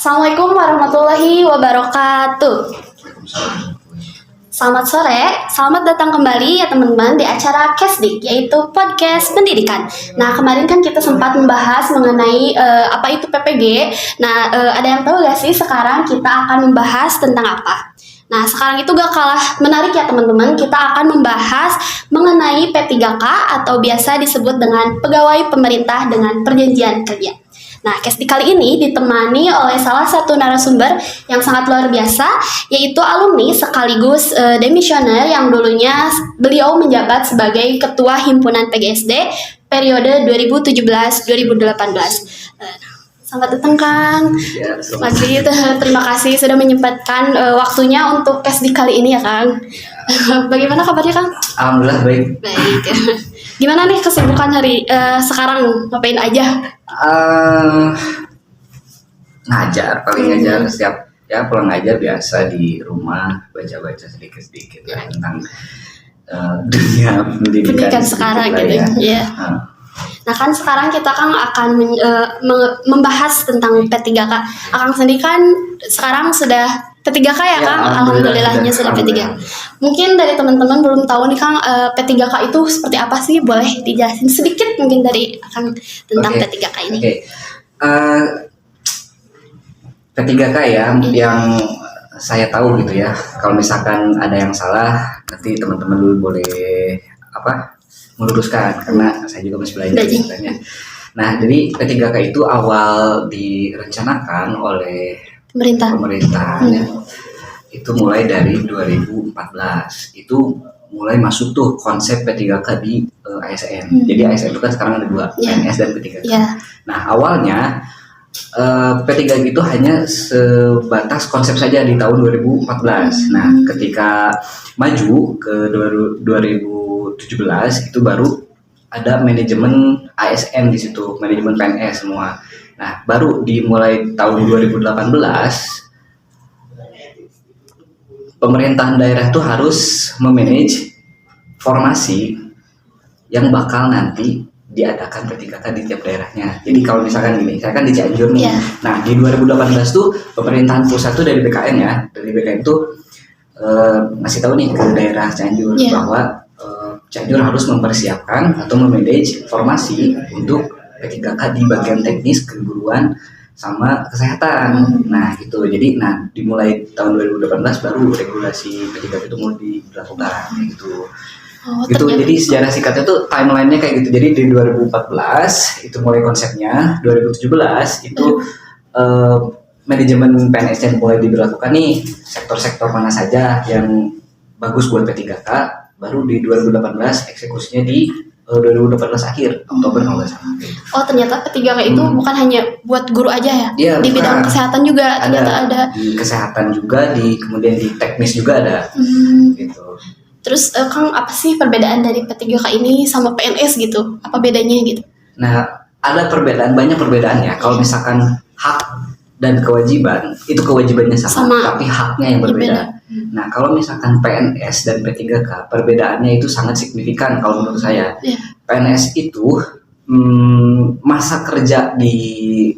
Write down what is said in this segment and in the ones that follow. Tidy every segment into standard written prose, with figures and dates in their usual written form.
Assalamualaikum warahmatullahi wabarakatuh. Selamat sore, selamat datang kembali ya teman-teman di acara Kesdik, yaitu podcast pendidikan. Nah, kemarin kan kita sempat membahas mengenai apa itu PPG. Nah, ada yang tahu gak sih sekarang kita akan membahas tentang apa? Nah, sekarang itu gak kalah menarik ya teman-teman. Kita akan membahas mengenai P3K atau biasa disebut dengan pegawai pemerintah dengan perjanjian kerja. Nah, Kesdik kali ini ditemani oleh salah satu narasumber yang sangat luar biasa, yaitu alumni sekaligus demisioner yang dulunya beliau menjabat sebagai Ketua Himpunan PGSD periode 2017-2018. Selamat datang Kang. Ya, Majid, terima kasih sudah menyempatkan waktunya untuk Kesdik kali ini ya Kang. Bagaimana kabarnya Kang? Alhamdulillah baik. Baik. Gimana nih kesibukan hari sekarang? Ngapain aja? Ngajar, paling ngajar setiap pulang ngajar biasa di rumah baca-baca sedikit-sedikit ya tentang dunia pendidikan sekarang lah gitu ya. Nah kan sekarang kita kan akan membahas tentang P3K. Akang sendiri kan sekarang sudah P3K ya Kang? Alhamdulillahnya sudah P3. Mungkin dari teman-teman belum tahu nih Kang, P3K itu seperti apa sih? Boleh dijelasin sedikit mungkin dari Akang tentang P3K ini. P3K ya, yang saya tahu gitu ya. Kalau misalkan ada yang salah, nanti teman-teman dulu boleh meluruskan karena saya juga masih belajar sebenarnya. Nah, jadi P3K itu awal direncanakan oleh pemerintah ya. Itu mulai dari 2014. Itu mulai masuk tuh konsep P3K di ASN. Jadi ASN itu kan sekarang ada dua, PNS dan P3K. Nah, awalnya P3K itu hanya sebatas konsep saja di tahun 2014. Nah, ketika maju ke 2017 itu baru ada manajemen ASN di situ, manajemen PNS semua. Nah, baru dimulai tahun 2018 pemerintahan daerah itu harus memanage formasi yang bakal nanti diadakan P3K di tiap daerahnya. Jadi kalau misalkan gini, saya kan di Cianjur nih. Nah, di 2018 tuh pemerintahan pusat tuh dari BKN ya, dari BKN tuh ngasih tahu nih ke daerah Cianjur bahwa Cianjur harus mempersiapkan atau memanage formasi untuk P3K di bagian teknis, keguruan, sama kesehatan. Nah gitu. Jadi dimulai tahun 2018 baru regulasi P3K itu mulai dilakukan gitu. Gitu. Jadi sejarah singkatnya tuh timelinenya kayak gitu. Jadi di 2014 itu mulai konsepnya, 2017 itu manajemen PNS yang mulai diberlakukan nih, sektor-sektor mana saja yang bagus buat P3K. Baru di 2018 eksekusinya di 2018 akhir Oktober kalau nggak salah. Oh, ternyata P3K itu bukan hanya buat guru aja ya? Di bidang kesehatan juga ternyata ada. Di kesehatan juga, kemudian di teknis juga ada. Gitu. Terus Kang, apa sih perbedaan dari P3K ini sama PNS gitu? Apa bedanya gitu? Nah, ada perbedaan, banyak perbedaannya. Kalau misalkan hak dan kewajiban, itu kewajibannya sama. Tapi haknya yang berbeda. Nah, kalau misalkan PNS dan P3K, perbedaannya itu sangat signifikan kalau menurut saya. PNS itu masa kerja di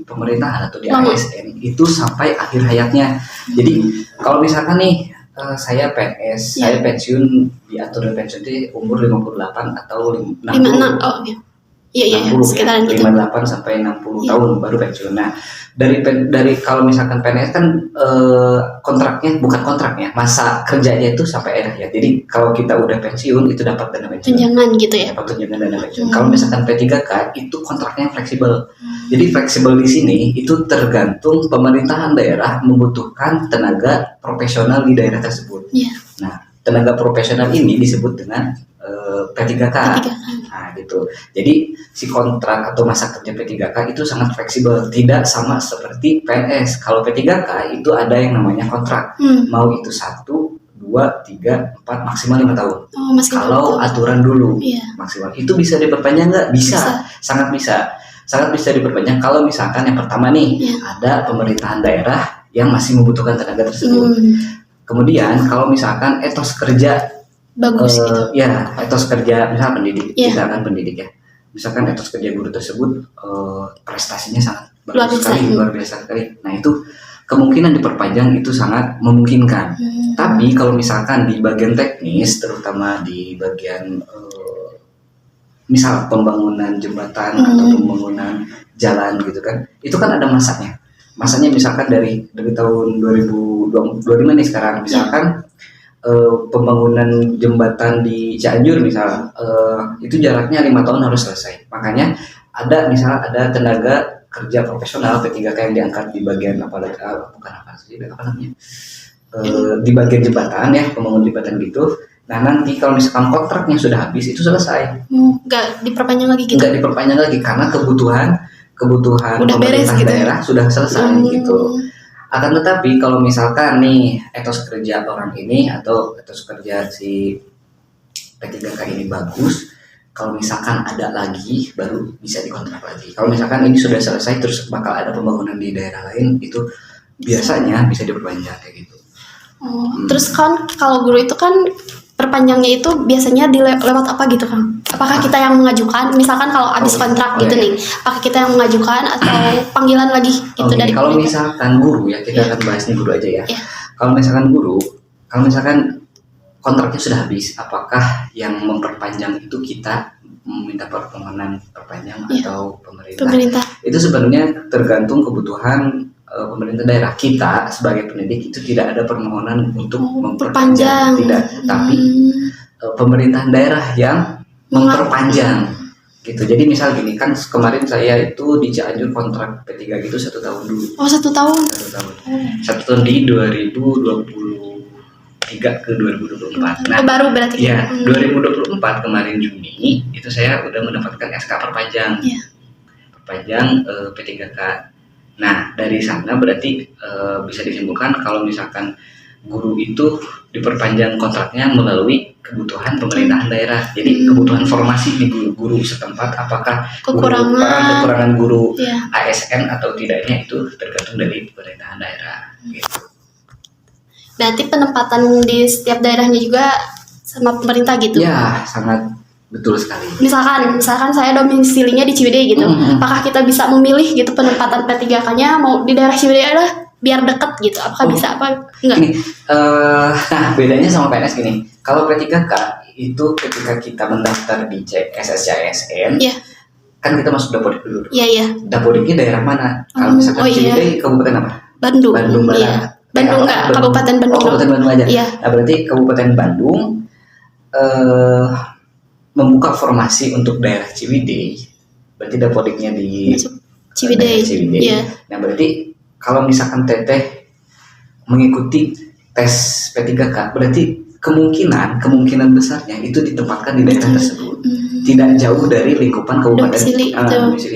pemerintahan atau di ASN itu sampai akhir hayatnya. Jadi, kalau misalkan nih, saya PNS, saya pensiun di aturan pensiun itu umur 58 atau 60. 56, Iya, sekitaran gitu. 58 sampai 60 tahun baru pensiun. Nah, dari kalau misalkan PNS kan kontraknya bukan kontraknya, masa kerjanya itu sampai akhir hayat. Jadi kalau kita udah pensiun itu dapat dana pensiun. Tunjangan gitu ya. Dapat tunjangan dana pensiun. Kalau misalkan P3K itu kontraknya fleksibel. Jadi fleksibel di sini itu tergantung pemerintahan daerah membutuhkan tenaga profesional di daerah tersebut. Nah, tenaga profesional ini disebut dengan P3K. Nah gitu. Jadi si kontrak atau masa kerja P3K itu sangat fleksibel, tidak sama seperti PNS. Kalau P3K itu ada yang namanya kontrak, mau itu 1, 2, 3, 4, maksimal 5 tahun. Kalau aturan dulu maksimal itu bisa diperpanjang nggak? Bisa, sangat bisa diperpanjang. Kalau misalkan yang pertama nih ada pemerintahan daerah yang masih membutuhkan tenaga tersebut. Kemudian kalau misalkan etos kerja bagus gitu. Etos kerja misalkan pendidik, misalkan pendidik ya. Misalkan etos kerja guru tersebut prestasinya sangat bagus sekali, luar biasa sekali. Nah, itu kemungkinan diperpanjang itu sangat memungkinkan. Tapi kalau misalkan di bagian teknis, terutama di bagian misal pembangunan jembatan atau pembangunan jalan gitu kan, itu kan ada masanya. Masanya misalkan dari tahun 2025 nih sekarang, misalkan pembangunan jembatan di Cianjur misal, itu jaraknya 5 tahun harus selesai. Makanya ada tenaga kerja profesional P3K yang diangkat di bagian di bagian jembatan ya, pembangunan jembatan gitu. Nah nanti kalau misalkan kontraknya sudah habis itu selesai, nggak diperpanjang lagi gitu? Nggak diperpanjang lagi karena kebutuhan udah beres pemerintah gitu. daerah sudah selesai gitu. Akan tetapi kalau misalkan nih etos kerja orang ini atau etos kerja si P3K ini bagus, kalau misalkan ada lagi baru bisa dikontrak lagi. Kalau misalkan ini sudah selesai terus bakal ada pembangunan di daerah lain, itu biasanya bisa diperpanjang kayak gitu. Terus kan kalau guru itu kan perpanjangnya itu biasanya lewat apa gitu Kang? Apakah kita yang mengajukan? Misalkan kalau habis kontrak gitu nih, apakah kita yang mengajukan atau panggilan lagi gitu dari kalau pemerintah? misalkan guru ya, kita akan bahas nih guru aja ya. Yeah. Kalau misalkan kontraknya sudah habis, apakah yang memperpanjang itu kita meminta permohonan perpanjang atau pemerintah? Itu sebenarnya tergantung kebutuhan pemerintah daerah. Kita sebagai pendidik itu tidak ada permohonan untuk memperpanjang, tidak, tapi pemerintahan daerah yang memperpanjang gitu. Jadi misal gini kan, kemarin saya itu di Cianjur kontrak P3 gitu 1 tahun dulu. 1 tahun. 1 tahun di 2023 ke 2024. Nah, baru berarti. Ya, 2024 kemarin Juni itu saya udah mendapatkan SK perpanjang. Perpanjang P3K. Nah, dari sana berarti bisa disimpulkan kalau misalkan guru itu diperpanjang kontraknya melalui kebutuhan pemerintahan daerah. Jadi kebutuhan formasi di guru setempat, apakah kekurangan guru ASN atau tidaknya itu tergantung dari pemerintahan daerah gitu. Berarti penempatan di setiap daerahnya juga sama pemerintah gitu? Ya, sangat betul sekali. Misalkan saya domisilinya di Ciwidey gitu, apakah kita bisa memilih gitu penempatan P3K-nya mau di daerah Ciwidey lah biar deket gitu? Apakah bisa apa enggak? Gini, nah bedanya sama PNS gini. Kalau P3K itu ketika kita mendaftar di SSCSN, kan kita masuk Dapodik dulu. Iya. Dapodiknya daerah mana? Kalau misalkan Ciwidey, kabupaten apa? Bandung. Bandung Barat. Bandung enggak, Kabupaten Bandung. Kabupaten Bandung aja. Iya. Nah berarti Kabupaten Bandung membuka formasi untuk daerah Ciwidey, berarti Dapodiknya di Ciwidey. Iya. Nah berarti kalau misalkan teteh mengikuti tes P3K, berarti kemungkinan besarnya itu ditempatkan di daerah tersebut, tidak jauh dari lingkupan kabupaten domisili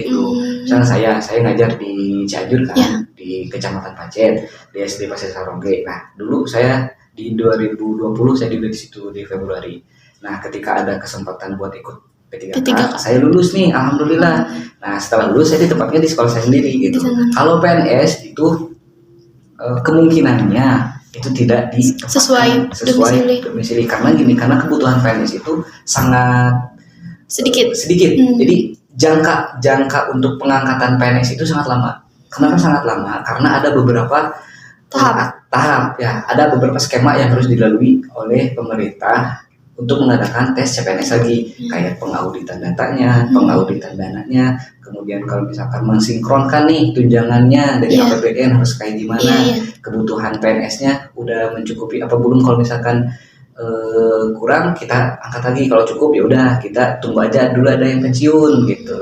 itu. Misalnya saya ngajar di Cianjur kan, di Kecamatan Pacet, di SD Pasir Sarongge. Nah dulu saya di 2020 saya di situ di Februari. Nah, ketika ada kesempatan buat ikut P3K, saya lulus nih, alhamdulillah. Nah, setelah lulus saya ditempatkan di sekolah saya sendiri gitu. Kalau PNS itu kemungkinannya itu tidak sesuai domisili karena kebutuhan PNS itu sangat sedikit. Jadi jangka untuk pengangkatan PNS itu sangat lama. Kenapa sangat lama? Karena ada beberapa tahap ya, ada beberapa skema yang harus dilalui oleh pemerintah untuk mengadakan tes CPNS lagi, kayak pengauditan datanya, pengauditan dananya, kemudian kalau misalkan mensinkronkan nih tunjangannya dari APBN harus kayak gimana, kebutuhan PNS-nya udah mencukupi apa belum, kalau misalkan kurang kita angkat lagi, kalau cukup ya udah kita tunggu aja dulu ada yang pensiun gitu.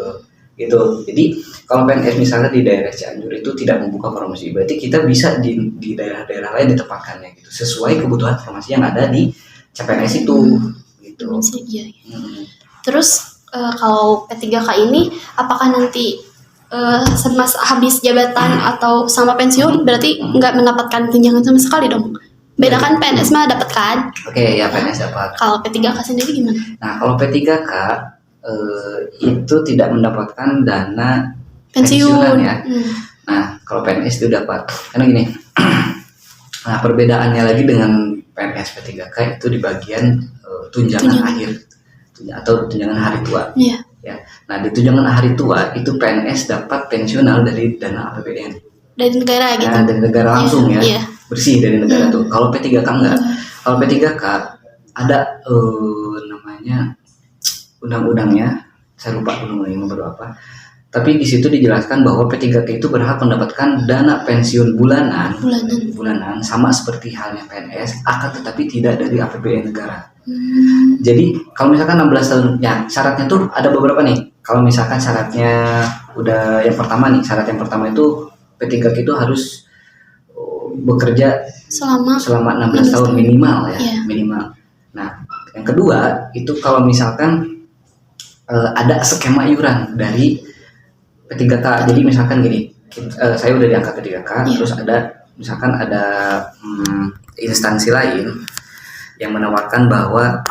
Jadi kalau PNS misalnya di daerah Cianjur itu tidak membuka formasi, berarti kita bisa di daerah-daerah lain ditempatkannya gitu, sesuai kebutuhan formasi yang ada di CPNS itu gitu. Terus kalau P3K ini apakah nanti semasa habis jabatan atau sama pensiun berarti nggak mendapatkan tunjangan sama sekali dong? Beda kan PNS mah dapat kan? Oke, ya PNS dapat. Kalau P3K sendiri gimana? Nah, kalau P3K itu tidak mendapatkan dana pensiunan ya. Nah, kalau PNS itu dapat. Karena gini. Nah, perbedaannya lagi dengan PNS P3K itu di bagian tunjangan akhir atau tunjangan hari tua. Ya. Nah, di tunjangan hari tua itu PNS dapat pensiunal dari dana APBN. dari negara gitu. Nah, dari negara langsung ya. Iya. Bersih dari negara tuh. Kalau P3K enggak. Kalau P3K ada namanya undang-undangnya, saya lupa undang-undangnya nomor apa. Tapi di situ dijelaskan bahwa P3K itu berhak mendapatkan dana pensiun bulanan sama seperti halnya PNS, akan tetapi tidak dari APBN negara. Jadi kalau misalkan 16 tahun, ya syaratnya tuh ada beberapa nih. Kalau misalkan syaratnya udah yang pertama nih, syarat yang pertama itu P3K itu harus bekerja selama 16 tahun minimal ya, minimal. Nah, yang kedua itu kalau misalkan ada skema iuran dari P3K. Jadi misalkan gini, saya udah diangkat P3K, terus ada misalkan ada instansi lain yang menawarkan bahwa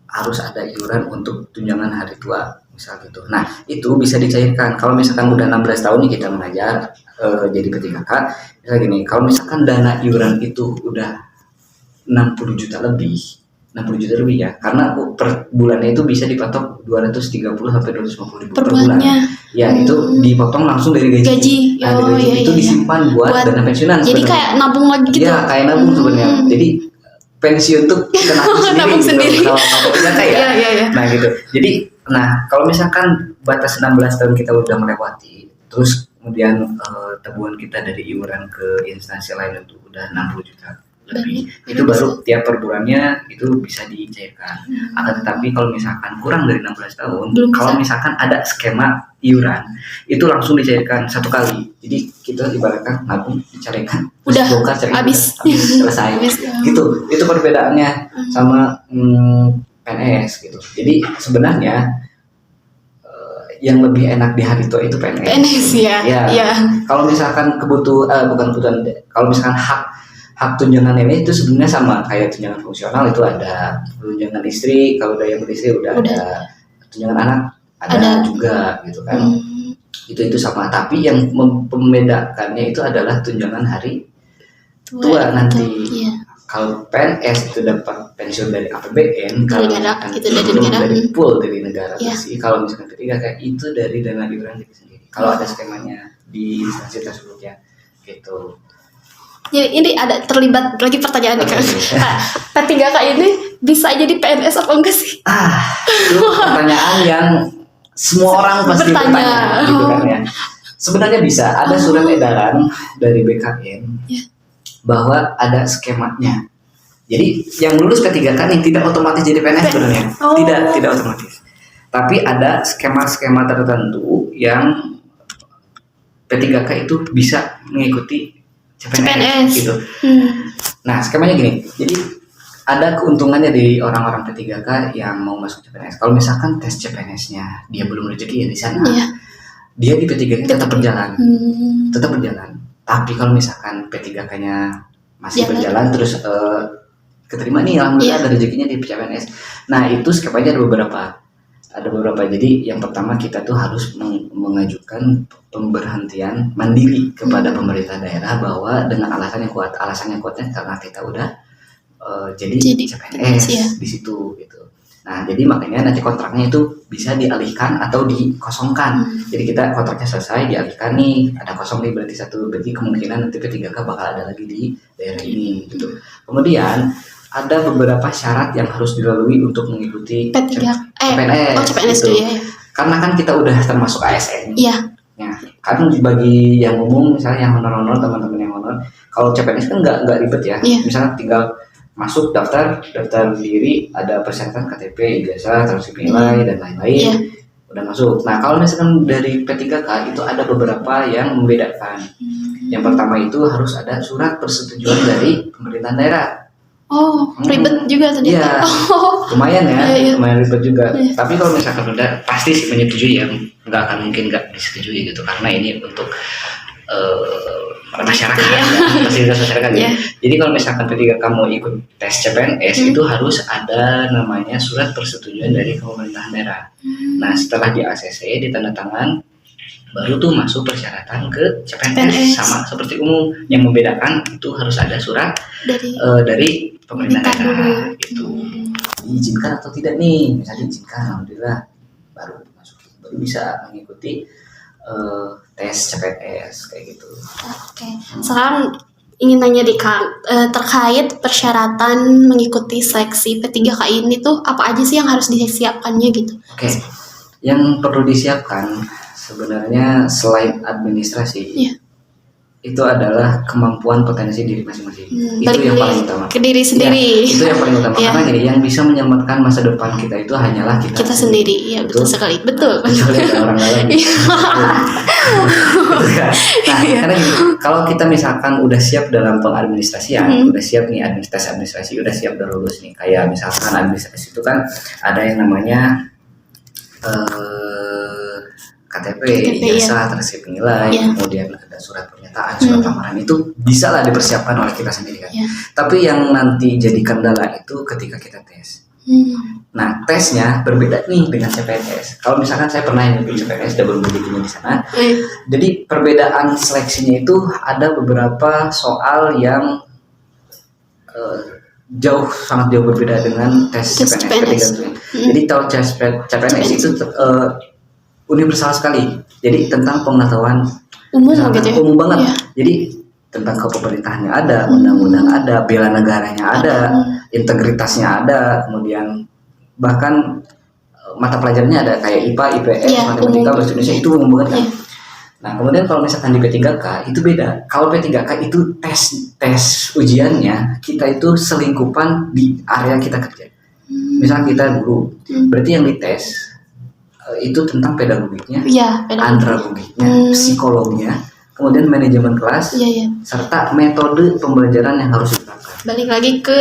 harus ada iuran untuk tunjangan hari tua, misal gitu. Nah, itu bisa dicairkan. Kalau misalkan udah 16 tahun nih kita mengajar jadi P3K, misal gini, kalau misalkan dana iuran itu udah 60 juta lebih ya, karena per bulannya itu bisa dipatok 230 sampai 250 ribu per bulan. Ya, itu dipotong langsung dari gaji. Nah, dari gaji itu disimpan buat dana pensiunan. Jadi kayak nabung lagi gitu. Ya, kayak nabung sebenarnya. Jadi pensiun tuh kita nabung sendiri gitu. Kalau P3K ya. Nah, gitu. Jadi, kalau misalkan batas 16 tahun kita udah melewati, terus kemudian tabungan kita dari iuran ke instansi lain itu udah 60 juta lebih, itu baru tiap per bulannya itu bisa dicairkan. Akan tetapi kalau misalkan kurang dari 16 tahun, kalau misalkan ada skema iuran, itu langsung dicairkan satu kali. Jadi kita ibaratkan nabung dicairkan, udah bongkar habis selesai. Gitu. Itu perbedaannya sama PNS gitu. Jadi sebenarnya yang lebih enak di hari tua itu PNS ya. Kalau misalkan kalau misalkan hak tunjangan ini itu sebenarnya sama kayak tunjangan fungsional, itu ada tunjangan istri, kalau udah yang beristri udah ada tunjangan anak ada juga gitu kan. Itu sama, tapi yang membedakannya itu adalah tunjangan hari tua nanti. Kalau PNS itu dapat pensiun dari APBN, kalau dari pool dari negara sih. Kalau misalkan P3K itu dari dana iuran diri sendiri. Kalau ada skemanya di instansi tersebut ya, gitu. Jadi ini ada terlibat lagi pertanyaan nih Kak. P3K ini bisa jadi PNS apa enggak sih? Itu pertanyaan yang semua orang pasti bertanya gitu kan ya. Sebenarnya bisa, ada surat edaran dari BKN bahwa ada skemanya. Jadi yang lulus P3K nih tidak otomatis jadi PNS sebenarnya. Tidak otomatis. Tapi ada skema-skema tertentu yang P3K itu bisa mengikuti CPNS gitu. Nah, skemanya gini. Jadi ada keuntungannya di orang-orang P3K yang mau masuk CPNS. Kalau misalkan tes CPNS-nya dia belum rezeki ya di sana, dia di P3K tetap berjalan. Tapi kalau misalkan P3K-nya masih berjalan terus keterima nih, alhamdulillah ada rezekinya di CPNS. Nah, itu skemanya ada beberapa. Jadi yang pertama kita tuh harus mengajukan pemberhentian mandiri kepada pemerintah daerah bahwa dengan alasan yang kuatnya karena kita udah jadi CPNS di situ gitu. Nah, jadi makanya nanti kontraknya itu bisa dialihkan atau dikosongkan. Jadi kita kontraknya selesai dialihkan nih, ada kosong nih berarti kemungkinan nanti P3K bakal ada lagi di daerah ini gitu. Kemudian ada beberapa syarat yang harus dilalui untuk mengikuti CPNS gitu. Karena kan kita udah termasuk ASN. Nah, kan bagi yang umum misalnya yang honor teman-teman yang honor, kalau CPNS kan nggak ribet ya. Misalnya tinggal masuk daftar diri, ada persyaratan KTP, ijazah, transkrip nilai dan lain-lain. Udah masuk. Nah, kalau misalkan dari P3K itu ada beberapa yang membedakan. Yang pertama itu harus ada surat persetujuan dari pemerintahan daerah. Ribet juga tadi. Lumayan ya, lumayan ribet juga. Tapi kalau misalkan udah pasti sih menyetujui ya, nggak akan mungkin nggak disetujui gitu, karena ini untuk masyarakat fasilitas masyarakat ya. Jadi kalau misalkan P3K mau ikut tes CPNS itu harus ada namanya surat persetujuan dari pemerintahan daerah. Nah, setelah di ACC ditandatangan, baru tuh masuk persyaratan ke CPNS. Sama seperti umum. Yang membedakan itu harus ada surat dari pemerintah daerah itu. Diizinkan atau tidak nih? Misalnya diizinkan, alhamdulillah baru bisa mengikuti tes CPNS kayak gitu. Oke. Sekarang ingin nanya di Kang, terkait persyaratan mengikuti seleksi P3K ini tuh apa aja sih yang harus disiapkannya gitu? Oke. Yang perlu disiapkan sebenarnya selain administrasi, itu adalah kemampuan potensi diri masing-masing. Itu yang paling utama. Ke diri sendiri. Ya, itu yang paling utama. Karena gini, yang bisa menyelamatkan masa depan kita itu hanyalah kita sendiri. Ya, betul sekali. Betul. Kecuali ada orang lain. Karena gini, kalau kita misalkan udah siap dalam pengadministrasian, udah siap nih administrasi, udah siap, udah lulus nih. Kayak misalkan administrasi itu kan ada yang namanya KTP, ijazah, terus nilai, kemudian ada surat pernyataan, surat lamaran, itu bisa lah dipersiapkan oleh kita sendiri kan. Tapi yang nanti jadi kendala itu ketika kita tes. Nah, tesnya berbeda nih dengan CPNS. Kalau misalkan saya pernah nyusun CPNS, double medical di sana. Jadi perbedaan seleksinya itu ada beberapa soal yang sangat jauh berbeda dengan tes CPNS. Jadi kalau tes CPNS itu universal sekali. Jadi tentang pengetahuan umum banget. Jadi tentang kepemerintahannya ada, undang-undang ada, bela negaranya ada, integritasnya ada, kemudian bahkan mata pelajarannya ada kayak IPA, IPS, matematika, bahasa Indonesia, itu umum banget kan. Nah, kemudian kalau misalkan di P3K itu beda. Kalau P3K itu tes ujiannya kita itu selingkupan di area kita kerja. Misalnya kita guru, berarti yang dites itu tentang pedagogiknya, andragogiknya, psikologinya, kemudian manajemen kelas, serta metode pembelajaran yang harus diterapkan. Balik lagi ke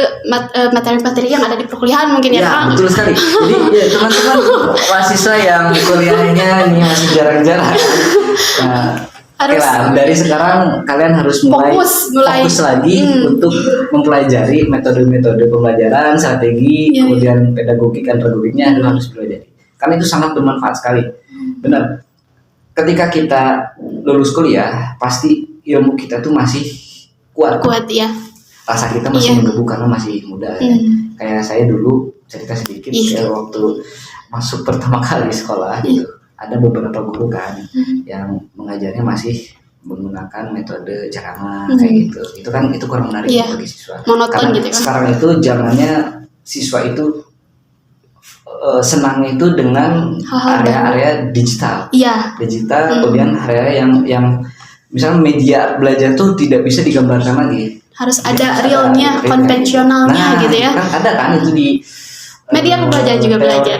materi-materi yang ada di perkuliahan mungkin ya Kang. Betul sekali. Jadi ya teman-teman mahasiswa yang kuliahnya ini masih jarang-jarang. Nah, dari sekarang kalian harus mulai fokus lagi untuk mempelajari metode-metode pembelajaran, strategi, kemudian pedagogik, andragogiknya harus belajar. Karena itu sangat bermanfaat sekali. Benar. Ketika kita lulus kuliah, pasti ilmu kita tuh masih kuat ya. Rasa kita masih menggebu karena masih muda. Ya. Kayak saya dulu cerita sedikit ya, waktu masuk pertama kali sekolah gitu. Ada beberapa guru kan yang mengajarnya masih menggunakan metode jarama kayak gitu. Itu kurang menarik bagi siswa. Monoton karena gitu kan. Sekarang itu zamannya siswa itu senangnya itu dengan area-area digital. Digital, kemudian area yang misalnya media belajar tuh tidak bisa digambarkan lagi. Harus ada realnya, konvensionalnya gitu ya. Kan ada kan itu di media pembelajaran juga belajar.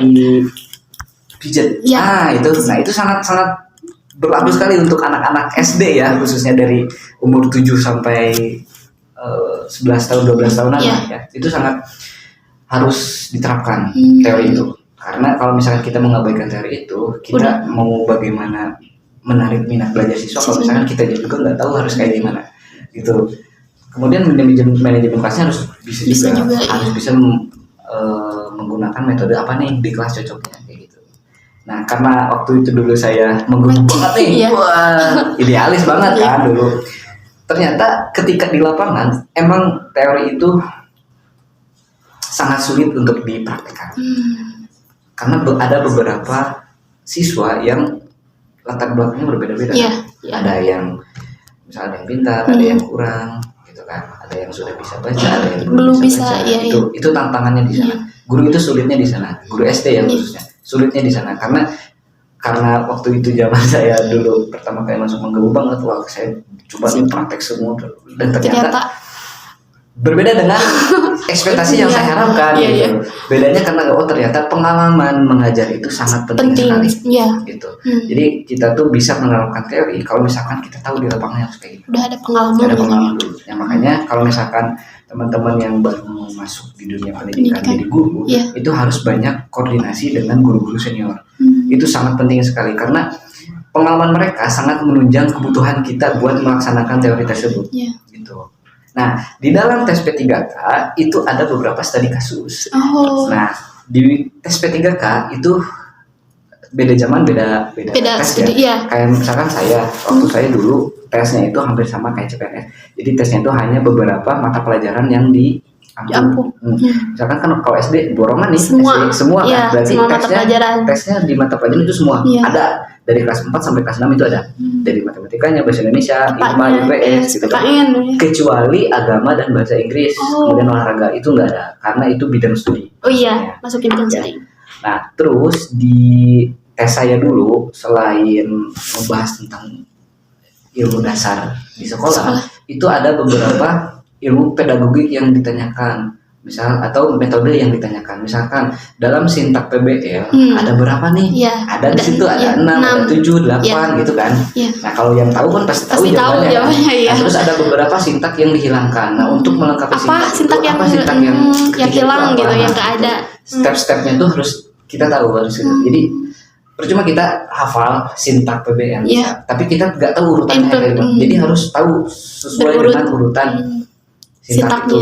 Pijet. Itu sangat berlaku sekali untuk anak-anak SD ya, khususnya dari umur 7 sampai 11 tahun, 12 tahunan ya. Itu sangat harus diterapkan teori itu, karena kalau misalkan kita mengabaikan teori itu, kita mau bagaimana menarik minat belajar siswa kalau misalkan kita juga nggak tahu harus kayak gimana gitu. Kemudian manajemen kelasnya harus bisa menggunakan metode apa nih di kelas cocoknya kayak gitu. Nah, karena waktu itu dulu saya menggebu banget nih, idealis banget kan dulu. Ternyata ketika di lapangan emang teori itu sangat sulit untuk dipraktikkan. Karena ada beberapa siswa yang latar belakangnya berbeda-beda. Ada yang misalnya ada yang pintar, ada yang kurang gitu kan. Ada yang sudah bisa baca, ada yang belum bisa baca. Itu tantangannya di sana. Guru itu sulitnya di sana. Guru SD ya khususnya. Sulitnya di sana karena waktu itu zaman saya dulu pertama kali masuk menggebu banget, saya coba praktek semua dan ternyata berbeda dengan ekspektasi yang saya harapkan gitu. Bedanya karena ternyata pengalaman mengajar itu sangat penting sekali gitu. Jadi kita tuh bisa menerapkan teori kalau misalkan kita tahu di lapangannya harus kayak gitu. Udah ada pengalaman dulu. Ya, makanya kalau misalkan teman-teman yang baru masuk di dunia pendidikan jadi guru, itu harus banyak koordinasi dengan guru-guru senior. Itu sangat penting sekali karena pengalaman mereka sangat menunjang kebutuhan kita buat melaksanakan teori tersebut. Gitu. Nah, di dalam tes P3K itu ada beberapa studi kasus. Nah, di tes P3K itu beda zaman, beda tes ya. Kayak misalkan waktu saya dulu tesnya itu hampir sama kayak CPNS. Jadi tesnya itu hanya beberapa mata pelajaran yang Ampuh. Misalkan kan kalau SD borongan nih, Semua. SD semua Iya, kan, berarti semua mata pelajaran. tesnya di mata pelajaran itu semua Iya. ada dari kelas 4 sampai kelas 6 itu ada. Dari matematikanya, bahasa Indonesia, IPA, IPA-nya, IPS gitu kan. PKN. Kecuali agama dan bahasa Inggris, kemudian olahraga itu nggak ada karena itu bidang studi. Oh iya, Ya. masukin bidang Ya. lain. Nah, terus di tes saya dulu selain membahas tentang ilmu dasar di sekolah, itu ada beberapa ilmu pedagogik yang ditanyakan, misal atau metode yang ditanyakan. Misalkan dalam sintak PBL ada berapa nih? Iya. Ada di situ ada 6, ada 7, 8 gitu kan. Iya. Nah, kalau yang tahu kan pasti tahu Pasti tahu jawabannya, iya. Nah, terus ada beberapa sintak yang dihilangkan. Nah, untuk melengkapi sintak yang sintak yang hilang gitu, yang nggak ada. Step-stepnya tuh harus kita tahu harus gitu. Jadi percuma kita hafal sintak PBL, tapi kita nggak tahu urutannya kayak gimana. Jadi harus tahu sesuai dengan urutan sintak itu.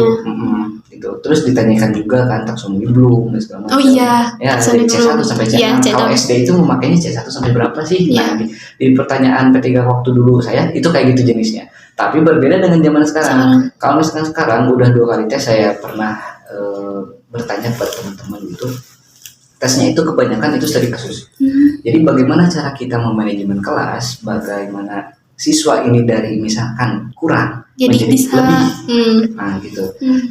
Gitu. Terus ditanyakan juga kan taksonomi Bloom dan segala macam. Oh iya. Ya, dari C1 sampai C6. Iya, Kalau SD itu memakainya C1 sampai berapa sih? Iya. Nah, di pertanyaan P3 waktu dulu saya itu kayak gitu jenisnya. Tapi berbeda dengan zaman sekarang. Kalau misalkan sekarang udah 2 kali tes, saya pernah bertanya kepada teman-teman gitu. Tesnya itu kebanyakan itu studi kasus. Jadi bagaimana cara kita memanajemen kelas, bagaimana siswa ini dari misalkan kurang jadi menjadi bisa lebih. Nah gitu.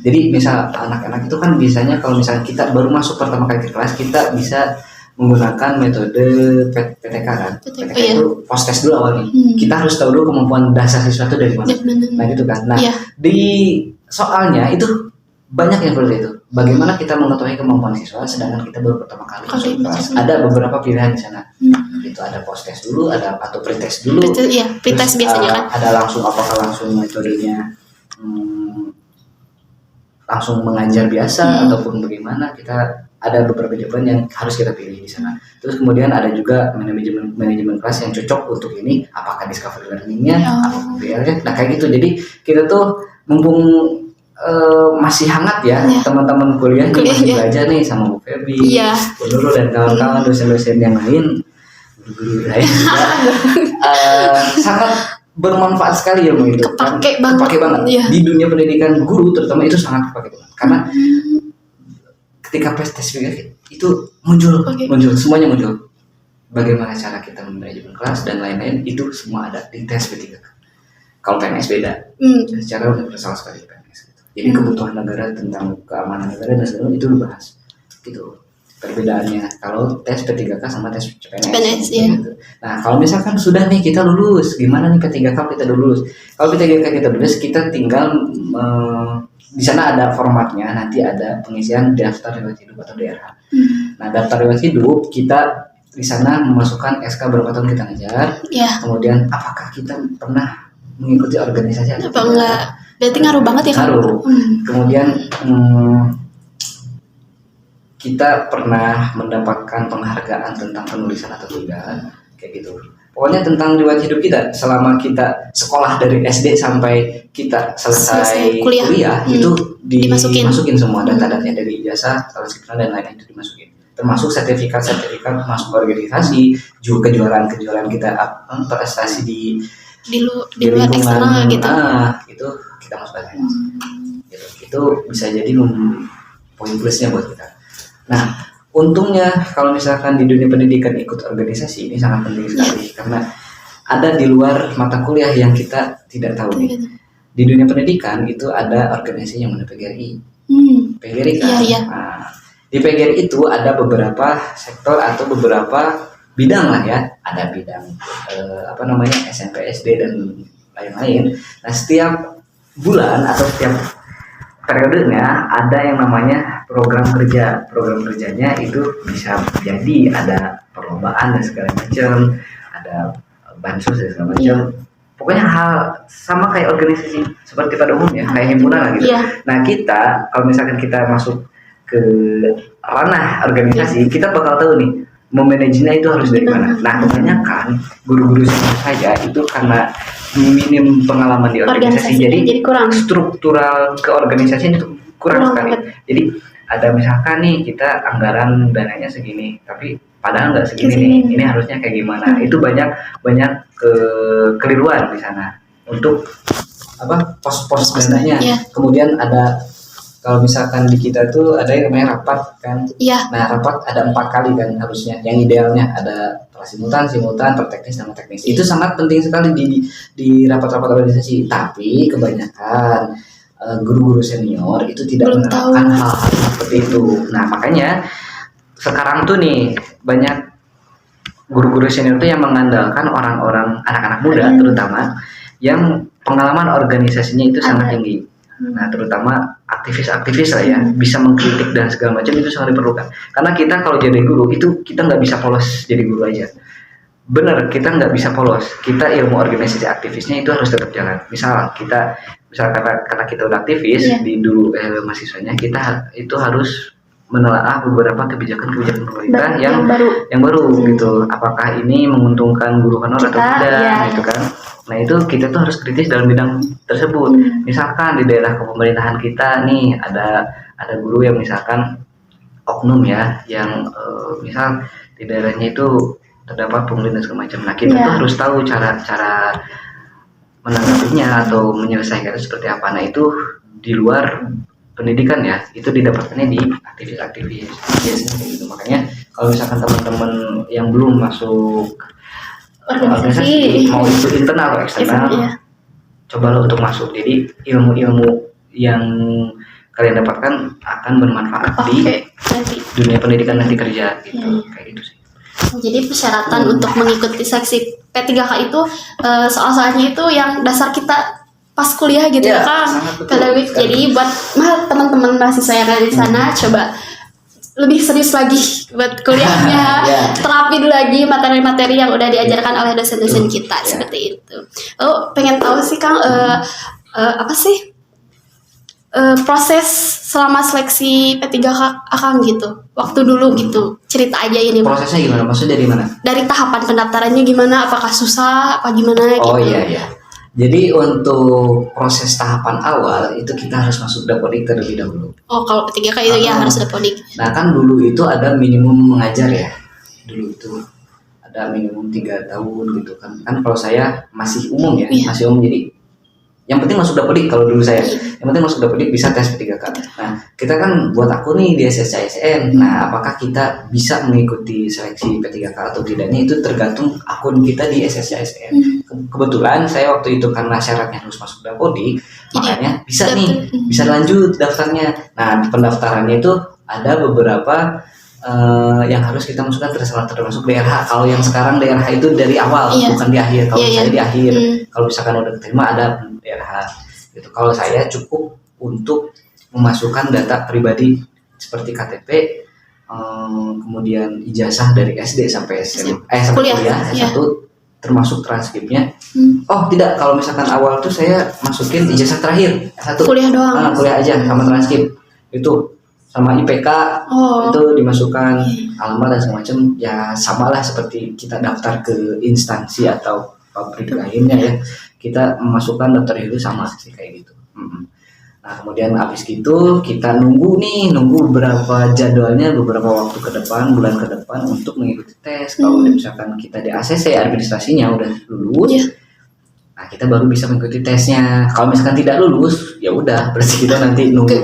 Jadi misal anak-anak itu kan biasanya kalau misalnya kita baru masuk pertama kali ke kelas, kita bisa menggunakan metode PTK kan. PTK itu post test dulu awalnya. Kita harus tahu dulu kemampuan dasar siswa itu dari mana. Nah gitu kan. Nah di soalnya itu banyak yang seperti itu. Bagaimana kita mengetahui kemampuan siswa sedangkan kita baru pertama kali masuk kelas. Ada beberapa pilihan di sana. Itu ada post test dulu, ada atau pretest dulu. Iya, pretest biasanya kan. Ada langsung, apakah langsung metodenya langsung mengajar biasa ataupun bagaimana, kita ada beberapa jawaban yang harus kita pilih di sana. Terus kemudian ada juga manajemen kelas yang cocok untuk ini, apakah discovery learning-nya, apakah PBL-nya. Nah kayak gitu. Jadi kita tuh mumpung masih hangat ya teman-teman kuliah masih belajar nih sama Bu Febi, Bu Nurul dan kawan-kawan dosen-dosen yang lain, guru-guru lain sangat bermanfaat sekali ilmu itu. Kepake banget. Di dunia pendidikan guru terutama itu sangat kepake banget. Karena ketika tes itu muncul semuanya muncul. Bagaimana cara kita memanajemen kelas dan lain-lain itu semua ada di tes P3K. Kalau PNS beda. Secara universal sekali PNS. Jadi kebutuhan negara tentang keamanan negara dan sebagainya itu dibahas. Gitu. Perbedaannya kalau tes P3K sama tes CPNS. Gitu. Nah, kalau misalkan sudah nih kita lulus, gimana nih P3K kita lulus? Kalau P3K kita lulus, kita tinggal di sana ada formatnya, nanti ada pengisian daftar riwayat hidup atau DRH. Nah, daftar riwayat hidup kita di sana memasukkan SK berapa tahun kita ngajar. Kemudian apakah kita pernah mengikuti organisasi atau enggak? Berarti ngaruh banget ya kan? Ngaruh. Kemudian kita pernah mendapatkan penghargaan tentang penulisan atau tidak, kayak gitu. Pokoknya tentang riwayat hidup kita selama kita sekolah dari SD sampai kita selesai kuliah itu dimasukin semua data-datanya dari ijazah, transkripsi dan lain-lain itu dimasukin. Termasuk sertifikat masuk organisasi, juga kejuaraan kita prestasi di luar eksternal gitu. Itu kita masuk aja. Gitu. Itu bisa jadi poin plusnya buat kita. Nah, untungnya kalau misalkan di dunia pendidikan ikut organisasi ini sangat penting sekali karena ada di luar mata kuliah yang kita tidak tahu nih. Di dunia pendidikan itu ada organisasi yang namanya PGRI. PGRI kan. Nah, di PGRI itu ada beberapa sektor atau beberapa bidang lah ya. Ada bidang SMP, SD dan lain-lain. Nah, setiap bulan atau setiap periodenya ada yang namanya program kerja. Program kerjanya itu bisa jadi ada perlombaan dan segala macam, ada bansos dan segala macam. Pokoknya hal sama kayak organisasi seperti pada umumnya, kayak himpunan lah gitu. Nah, kita kalau misalkan kita masuk ke ranah organisasi, kita bakal tahu nih memanajenya itu harus dari mana. Nah, kebanyakan guru-guru saya itu karena minim pengalaman di organisasi, jadi kurang struktural keorganisasian itu kurang sekali. Jadi ada misalkan nih kita anggaran dananya segini, tapi padahal nggak segini nih. Ini harusnya kayak gimana? Itu banyak kekeliruan di sana untuk pos-pos dananya. Kemudian ada kalau misalkan di kita tuh ada yang namanya rapat kan. Iya. Nah rapat ada 4 kali kan harusnya. Yang idealnya ada prasimultan, simultan, prakteknis, sama teknis. Itu sangat penting sekali di rapat-rapat organisasi. Tapi kebanyakan guru-guru senior itu tidak Belum menerapkan tahu. hal-hal seperti itu. Nah makanya sekarang tuh nih banyak guru-guru senior itu yang mengandalkan orang-orang anak-anak muda terutama yang pengalaman organisasinya itu sangat tinggi. Nah terutama aktivis-aktivis lah ya, bisa mengkritik dan segala macam itu sangat diperlukan. Karena kita kalau jadi guru itu kita nggak bisa polos jadi guru aja. Bener, kita nggak bisa polos. Kita ilmu organisasi aktivisnya itu harus tetap jalan. Misal karena kita udah aktivis di dulu mahasiswanya, kita itu harus menelaah beberapa kebijakan-kebijakan pemerintah yang baru gitu. Apakah ini menguntungkan guru honor atau tidak gitu kan. Nah itu kita tuh harus kritis dalam bidang tersebut. Misalkan di daerah kepemerintahan kita nih ada guru yang misalkan oknum ya, yang misal di daerahnya itu terdapat pungli dan segala macam. Nah kita tuh harus tahu cara menanggapinya atau menyelesaikannya seperti apa. Nah itu di luar pendidikan ya, itu didapatkannya di aktivis-aktivis biasanya kayak gitu. Makanya kalau misalkan teman-teman yang belum masuk organisasi mau itu internal atau eksternal, cobalah untuk masuk. Jadi ilmu-ilmu yang kalian dapatkan akan bermanfaat di dunia pendidikan nanti kerja gitu. Kayak gitu sih. Jadi persyaratan untuk mengikuti seleksi P3K itu soal-soalnya itu yang dasar kita pas kuliah gitu ya Kang. Pedagogik. Jadi buat teman-teman mahasiswa yang ada di sana coba lebih serius lagi buat kuliahnya, terapi dulu lagi materi-materi yang udah diajarkan oleh dosen-dosen kita seperti itu. Oh, pengen tahu sih Kang apa sih proses selama seleksi P3K Akang gitu, waktu dulu gitu, cerita aja ini. Prosesnya gimana? Maksudnya dari mana? Dari tahapan pendaftarannya gimana? Apakah susah? Apa gimana? Oh gitu. iya. Jadi untuk proses tahapan awal itu kita harus masuk dapodik terlebih dahulu. Oh kalau P3K itu ya harus dapodik. Nah kan dulu itu ada minimum mengajar ya. Dulu itu ada minimum 3 tahun gitu kan. Kan kalau saya masih umum ya, masih umum jadi yang penting masuk dapodik kalau dulu saya. Yang penting masuk dapodik bisa tes P3K. Nah, kita kan buat aku nih di SSCSN. Nah, apakah kita bisa mengikuti seleksi P3K atau tidaknya itu tergantung akun kita di SSCSN. Kebetulan saya waktu itu karena syaratnya harus masuk dapodik, makanya bisa lanjut daftarnya. Nah, di pendaftarannya itu ada beberapa yang harus kita masukkan termasuk DRH. Kalau yang sekarang DRH itu dari awal, bukan di akhir. Kalau saya di akhir, kalau misalkan udah diterima ada DRH. Gitu. Kalau saya cukup untuk memasukkan data pribadi seperti KTP, kemudian ijazah dari SD sampai sampai kuliah S1, termasuk transkripnya. Oh tidak, kalau misalkan awal tuh saya masukin ijazah terakhir S1. Kuliah doang. Kuliah aja sama transkrip itu. Sama IPK itu dimasukkan alamat dan segala macam ya, samalah seperti kita daftar ke instansi atau pabrik lainnya ya, kita memasukkan daftar itu sama sih kayak gitu. Nah kemudian habis gitu kita nunggu beberapa jadwalnya, beberapa waktu ke depan, bulan ke depan untuk mengikuti tes. Kalau misalkan kita di ACC administrasinya udah lulus, nah kita baru bisa mengikuti tesnya. Kalau misalkan tidak lulus, ya udah berarti kita nanti nunggu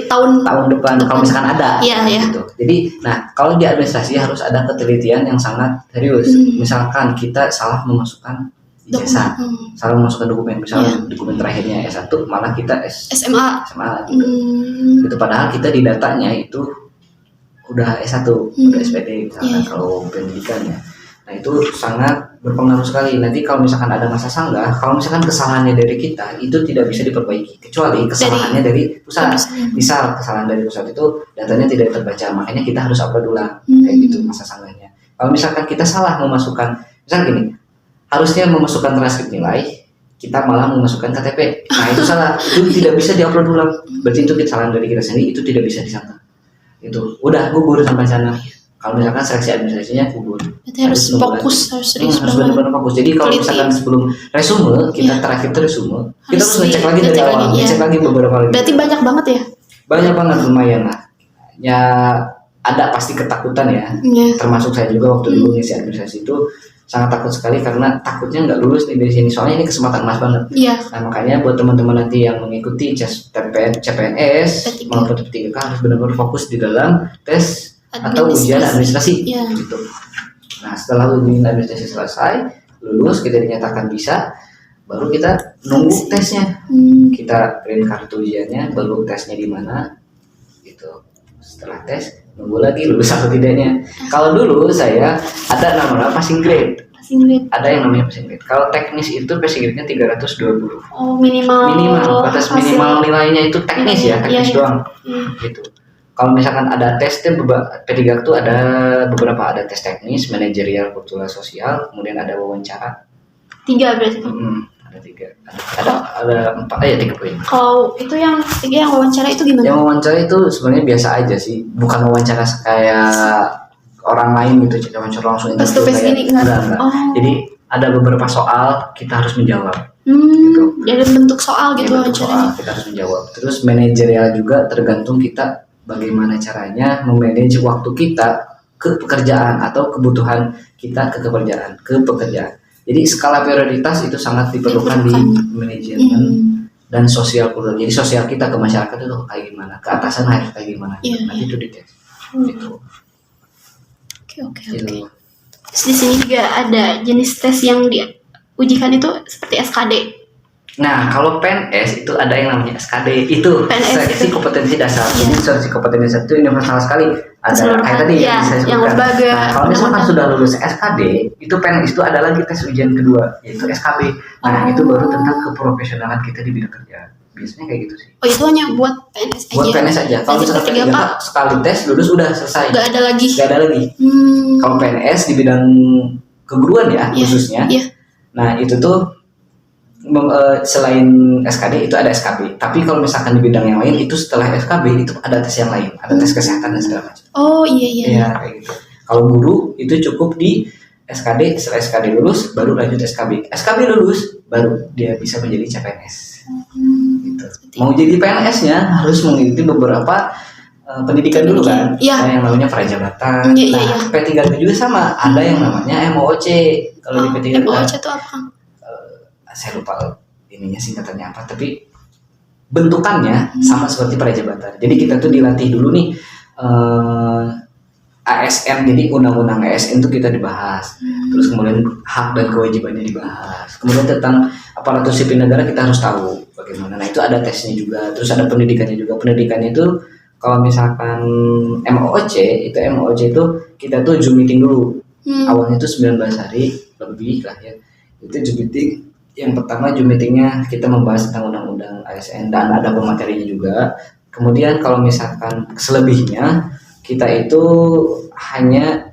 tahun depan. Kalau misalkan ada, gitu. Jadi, nah kalau di administrasi harus ada ketelitian yang sangat serius. Misalkan kita salah memasukkan ijazah, salah memasukkan dokumen, misalnya dokumen terakhirnya S1, malah kita SMA gitu. Itu padahal kita di datanya itu udah S1, udah SPD misalkan kalau pendidikannya. Nah itu sangat berpengaruh sekali. Nanti kalau misalkan ada masa sanggah, kalau misalkan kesalahannya dari kita itu tidak bisa diperbaiki kecuali kesalahannya dari pusat. Misal kesalahan dari pusat itu datanya tidak terbaca, makanya kita harus upload ulang kayak gitu masa sanggahnya. Kalau misalkan kita salah memasukkan, misal gini, harusnya memasukkan transkrip nilai, kita malah memasukkan KTP. Nah itu salah, itu tidak bisa diupload ulang. Berarti itu kesalahan dari kita sendiri, itu tidak bisa disangka. Itu udah gugur sampai sana. Kalau misalkan seleksi administrasinya gugur. Berarti harus fokus, harus serius benar-benar fokus. Jadi kalau misalkan sebelum resume kita terakhir itu resume, kita harus ngecek lagi dari awal, ngecek lagi beberapa kali. Berarti banyak banget ya? Banyak banget, lumayan lah. Ya ada pasti ketakutan ya. Termasuk saya juga waktu dulu ngisi administrasi itu sangat takut sekali karena takutnya nggak lulus nih dari sini, soalnya ini kesempatan emas banget. Iya. Nah makanya buat teman-teman nanti yang mengikuti CPNS P3. maupun P3K harus benar-benar fokus di dalam tes atau ujian administrasi Iya. gitu. Nah setelah ujian administrasi selesai, lulus, kita dinyatakan bisa, baru kita nunggu tesnya. Kita print kartu ujiannya, baru tesnya di mana gitu. Setelah tes nunggu lagi lulus atau tidaknya. Kalau dulu saya ada namanya passing grade. Passing grade. Ada yang namanya passing grade. Kalau teknis itu passing grade-nya 320. Oh, minimal. Batas minimal nilainya itu teknis ya, teknis doang. Gitu. Kalau misalkan ada tes P3 itu ada beberapa, ada tes teknis, manajerial, kultural, sosial, kemudian ada wawancara. 3 berarti. Ada 3. Ada 4 ya 3 poin. Kalau itu yang 3 yang wawancara itu gimana? Yang wawancara itu sebenarnya biasa aja sih, bukan wawancara kayak orang lain gitu, wawancara langsung interview kayak enggak. Oh. Jadi ada beberapa soal kita harus menjawab. Gitu. Jadi bentuk soal gitu wawancaranya. Kita harus menjawab. Terus manajerial juga tergantung kita bagaimana caranya memanage waktu kita ke pekerjaan atau kebutuhan kita ke pekerjaan. Jadi skala prioritas itu sangat diperlukan di manajemen dan sosial kultural. Jadi sosial kita ke masyarakat itu kayak gimana, ke atasan harus kayak gimana. Nanti itu dites. Gitu. Oke. Terus di sini juga ada jenis tes yang diujikan itu seperti SKD. Nah, kalau PNS itu ada yang namanya SKD, itu seleksi kompetensi dasar. Jadi seleksi kompetensi dasar itu universal sekali. Ada kayak tadi yang saya sebutkan. Nah, kalau misalkan sudah lulus SKD, itu PNS itu ada lagi tes ujian kedua, yaitu SKB. Nah, itu baru tentang keprofesionalan kita di bidang kerja. Biasanya kayak gitu sih. Oh, itu hanya buat PNS aja. Buat PNS aja. Kalau misalkan P3K sekali tes lulus udah selesai. Gak ada lagi. Kalau PNS di bidang keguruan ya khususnya. Nah, itu tuh selain SKD itu ada SKB. Tapi kalau misalkan di bidang yang lain itu setelah SKB itu ada tes yang lain, ada tes kesehatan dan segala macam. Oh iya. Ya kayak gitu. Kalau guru itu cukup di SKD, setelah SKD lulus baru lanjut SKB. SKB lulus baru dia bisa menjadi CPNS. Gitu. Mau jadi PNS-nya harus mengikuti beberapa pendidikan dulu kan. Ada yang namanya prajabatan. Nah, P3K juga sama, ada yang namanya MOOC. Kalau di P3K MOOC itu apa? Saya lupa ininya singkatannya apa, tapi bentukannya sama seperti prajabatan. Jadi kita tuh dilatih dulu nih ASN, jadi undang-undang ASN itu kita dibahas. Terus kemudian hak dan kewajibannya dibahas. Kemudian tentang aparatur sipil negara kita harus tahu bagaimana. Nah, itu ada tesnya juga. Terus ada pendidikannya juga. Pendidikannya itu kalau misalkan MOOC itu kita tuh Zoom meeting dulu. Awalnya itu 19 hari lebih lah ya. Itu Zoom meeting. Yang pertama Zoom meetingnya kita membahas tentang undang-undang ASN dan ada pematerinya juga. Kemudian kalau misalkan selebihnya kita itu hanya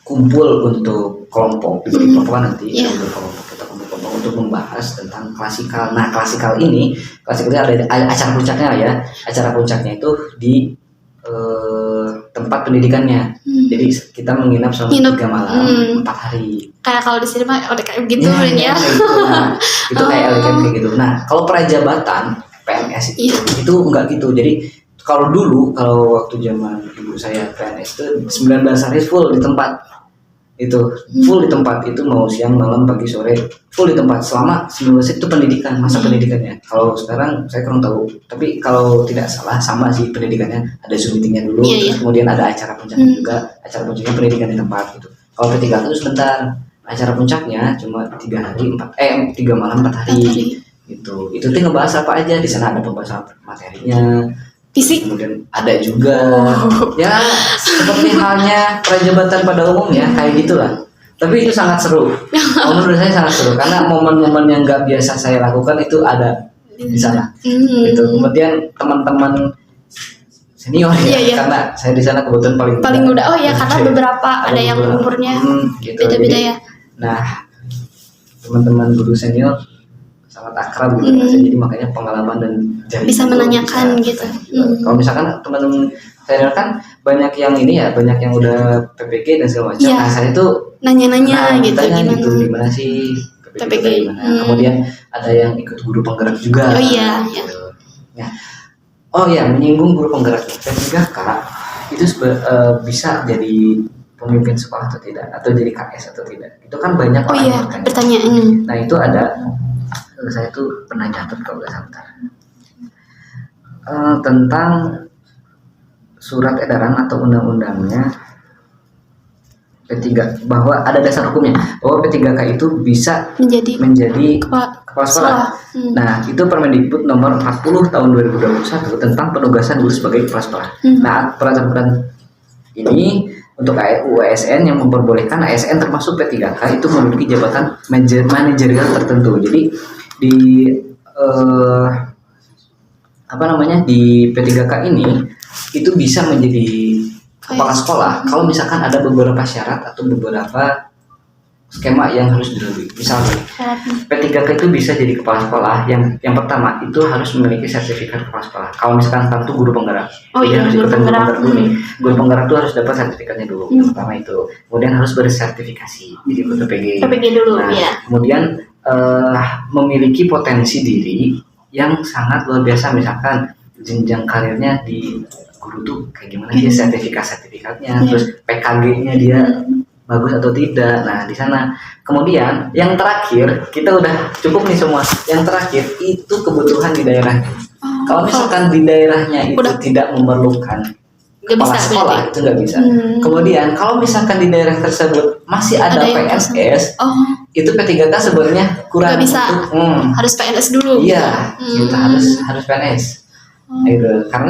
kumpul untuk kelompok, diberi kelompok nanti kita kumpul untuk membahas tentang klasikal. Nah, klasikal ada acara puncaknya ya. Acara puncaknya itu di tempat pendidikannya. Jadi kita menginap selama 3 malam 4 hari. Kayak kalau di sini mah kayak gitu ya. Itu kayak LKM kayak gitu. Nah, kalau prajabatan PNS itu enggak gitu. Jadi kalau waktu zaman ibu saya PNS itu 19 hari full di tempat. Itu full di tempat, itu mau siang, malam, pagi, sore, full di tempat selama 19 itu pendidikan, masa pendidikannya. Kalau sekarang saya kurang tahu, tapi kalau tidak salah sama sih pendidikannya, ada Zoom meetingnya dulu, terus kemudian ada acara puncaknya juga, acara puncaknya pendidikan di tempat gitu. Kalau P3 itu sebentar, acara puncaknya cuma 3 malam 4 hari gitu. Itu tuh ngebahas apa aja, di sana ada pembahasan materinya. Fisik kemudian ada juga ya seperti halnya prajabatan pada umumnya kayak gitulah, tapi itu sangat seru. Menurut saya sangat seru karena momen-momen yang nggak biasa saya lakukan itu ada di sana. Gitu. Kemudian teman-teman senior karena saya di sana kebetulan paling muda. Oh ya, karena beberapa ada yang umurnya gitu. beda-beda ya. Nah, teman-teman guru senior sangat akrab gitu, jadi makanya pengalaman dan bisa menanyakan gitu. Kalau misalkan teman-teman senior kan banyak yang banyak yang udah PPG dan segala macam. Nah, saya tuh nanya-nanya gitu gimana sih PPG gimana. Kemudian ada yang ikut guru penggerak juga. Oh iya. Menyinggung guru penggerak P3K itu bisa jadi pemimpin sekolah atau tidak, atau jadi KS atau tidak. Itu kan banyak Oh orang iya, yang bertanya. Nah itu ada, saya tuh pernah catat kalau nggak salah, tentang surat edaran atau undang-undangnya P3, bahwa ada dasar hukumnya bahwa P3K itu bisa menjadi kepala sekolah. Nah, itu Permendikbud nomor 40 tahun 2021 tentang penugasan guru sebagai kepala sekolah. Nah, peraturan ini untuk ASN yang memperbolehkan ASN termasuk P3K itu memiliki jabatan manajerial tertentu. Jadi di di P3K ini itu bisa menjadi kepala sekolah kalau misalkan ada beberapa syarat atau beberapa skema yang harus dilalui. Misalnya P3K itu bisa jadi kepala sekolah yang pertama itu harus memiliki sertifikat kepala sekolah. Kalau misalkan tentu guru penggerak, harus ikutan guru penggerak dulu nih. Guru penggerak itu harus dapat sertifikatnya dulu. Yang pertama itu, kemudian harus bersertifikasi, jadi ikut PPG dulu. Nah, kemudian memiliki potensi diri yang sangat luar biasa, misalkan jenjang karirnya di guru tuh kayak gimana dia sertifikatnya, terus PKG-nya dia bagus atau tidak. Nah di sana kemudian yang terakhir kita udah cukup nih semua. Yang terakhir itu kebutuhan di daerah. Kalau misalkan di daerahnya itu tidak memerlukan kepala sekolah itu nggak bisa. Kemudian kalau misalkan di daerah tersebut masih ada PNS, itu P3K sebenarnya kurang. Nggak bisa. Harus PNS dulu. Iya, kita harus PNS. Karena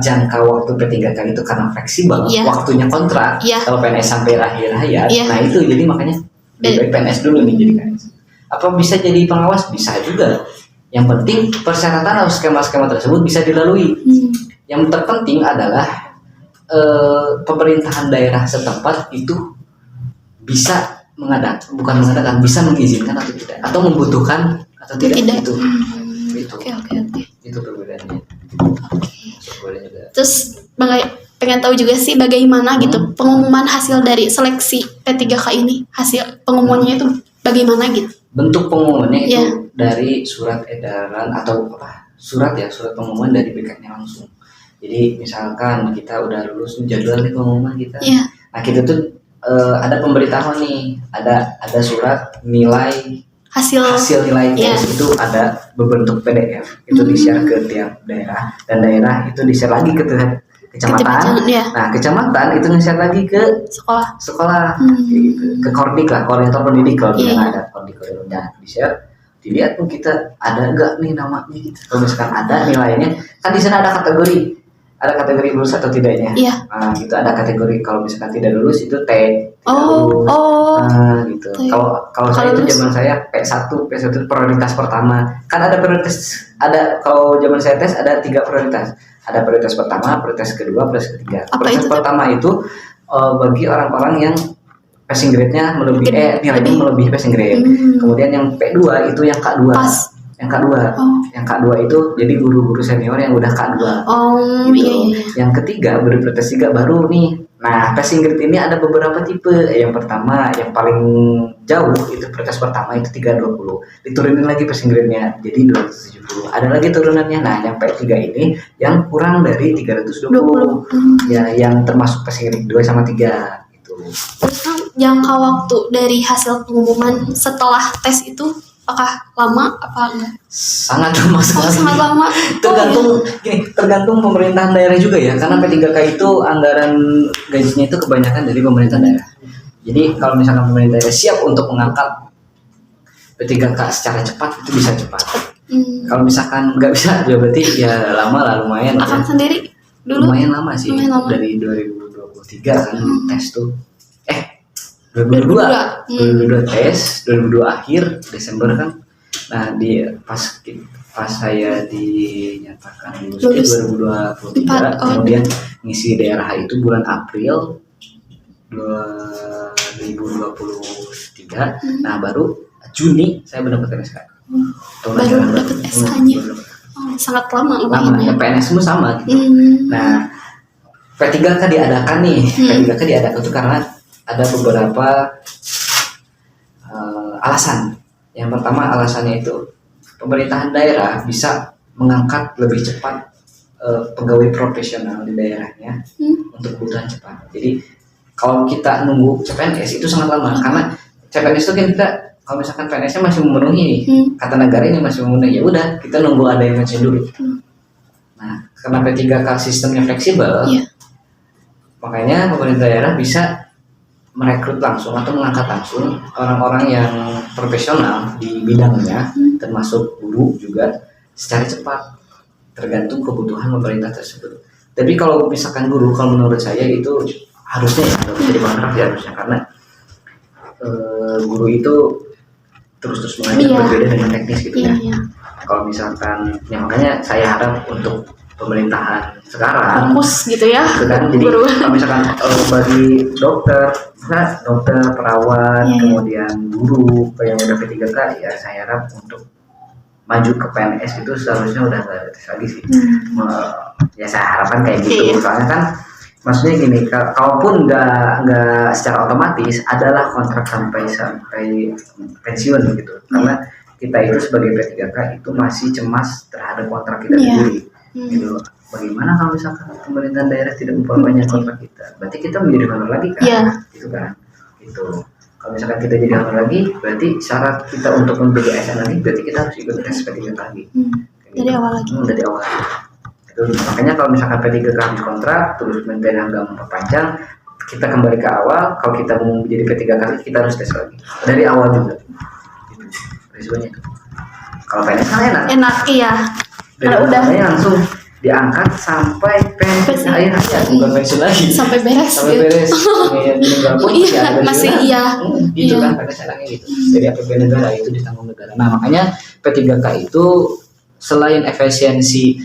jangka waktu P3K itu karena fleksibel, waktunya kontrak. Kalau PNS sampai akhir hayat, nah itu jadi makanya lebih baik PNS dulu nih jadi PNS. Apa bisa jadi pengawas? Bisa juga. Yang penting persyaratan atau skema-skema tersebut bisa dilalui. Yang terpenting adalah pemerintahan daerah setempat itu bisa bisa mengizinkan atau tidak, atau membutuhkan atau tidak. Itu perbedaannya. Terus pengen tahu juga sih bagaimana gitu pengumuman hasil dari seleksi P3K ini, hasil pengumumannya itu bagaimana gitu? Bentuk pengumumannya itu dari surat edaran atau surat pengumuman dari BK-nya langsung. Jadi misalkan kita udah lulus jadwal nih pengumuman kita, nah kita tuh ada pemberitahuan nih, ada surat nilai hasil nilai tes itu ada berbentuk PDF, itu di-share ke tiap daerah, dan daerah itu di-share lagi ke kecamatan. Nah kecamatan itu nge-share lagi ke sekolah, gitu. Ke Kordik lah, koordinator pendidik kalau ada koordinatornya, di-share, dilihat tuh kita ada enggak nih namanya gitu. Kalau misalkan ada nilainya, kan di sana ada kategori lulus atau tidaknya. Nah, gitu ada kategori, kalau misalkan tidak lulus itu T. Gitu. Kalau saya itu zaman saya P1 prioritas pertama. Kan ada prioritas, kalau zaman saya tes ada 3 prioritas. Ada prioritas pertama, prioritas kedua, prioritas ketiga. Prioritas pertama itu bagi orang-orang yang passing grade-nya nilainya melebihi passing grade. Kemudian yang P2 itu yang K2. Yang K2 itu jadi guru-guru senior yang udah K2. Gitu. Yang ketiga prioritas 3 baru nih. Nah, passing grade ini ada beberapa tipe. Yang pertama, yang paling jauh itu prioritas pertama itu 320. Diturunin lagi passing grade-nya jadi 270. Ada lagi turunannya. Nah, yang P3 ini yang kurang dari 320. Ya, yang termasuk passing grade 2 sama 3 gitu. Terus kan jangka waktu dari hasil pengumuman setelah tes itu apakah lama apa enggak? Sangat lama sekali. Sangat lama. Tergantung pemerintahan daerah juga ya, karena P3K itu anggaran gajinya itu kebanyakan dari pemerintahan daerah. Jadi kalau misalkan pemerintah daerah siap untuk mengangkat P3K secara cepat, itu bisa cepat. Kalau misalkan nggak bisa, ya berarti ya lama lah, lumayan. Akan sendiri dulu? Lumayan lama sih, dari 2023 kan tes tuh. 2022 tes, 2022 akhir Desember kan. Nah pas saya dinyatakan lulus 2023, kemudian ngisi daerah itu bulan April 2023. Nah baru Juni saya mendapatkan SK. Baru dapat SK-nya. Sangat lama ya, PNS semua sama gitu. Nah P3K diadakan nih, P3K diadakan itu karena ada beberapa alasan. Yang pertama alasannya itu pemerintahan daerah bisa mengangkat lebih cepat pegawai profesional di daerahnya untuk kebutuhan cepat. Jadi kalau kita nunggu CPNS itu sangat lama karena CPNS itu kan kita kalau misalkan PNS-nya masih memenuhi nih, kata negara ini masih memenuhi, ya udah kita nunggu ada yang pensiun dulu. Nah, karena P3K sistemnya fleksibel, makanya pemerintah daerah bisa merekrut langsung atau mengangkat langsung orang-orang yang profesional di bidangnya, termasuk guru juga secara cepat, tergantung kebutuhan pemerintah tersebut. Tapi kalau misalkan guru, kalau menurut saya itu harusnya ya nggak bisa dikontrak ya harusnya, karena guru itu terus mengajar berbeda dengan teknis gitu ya. Kalau misalkan, ya makanya saya harap untuk pemerintahan sekarang fokus gitu ya. Kan, jadi kalau misalkan bagi dokter, perawat, kemudian guru yang udah P3K, ya saya harap untuk maju ke PNS itu seharusnya udah nggak lagi sih. Ya saya harapkan kayak gitu. Soalnya kan maksudnya gini, kalaupun nggak secara otomatis adalah kontrak sampai pensiun gitu, karena kita itu sebagai P3K itu masih cemas terhadap kontrak kita sendiri gitu. Bagaimana kalau misalkan pemerintahan daerah tidak memperbanyak kontrak kita, berarti kita menjadi honor lagi kan, gitu kan, gitu. Kalau misalkan kita jadi honor lagi, berarti syarat kita untuk menjadi ASN lagi, berarti kita harus ikut tes P3K lagi dari awal lagi. Dari awal lagi. Makanya kalau misalkan P3K habis kontrak terus menteri nggak memperpanjang, kita kembali ke awal. Kalau kita mau menjadi P3K kita harus tes lagi dari awal juga gitu. Resikonya itu kalau PNS kan enak iya, kalau udah langsung diangkat sampai pensiun akhir aja, bukan pensiun lagi sampai beres meninggal pun masih gitu kan, PNS enaknya gitu. Jadi APBN negara itu ditanggung negara. Nah makanya P3K itu selain efisiensi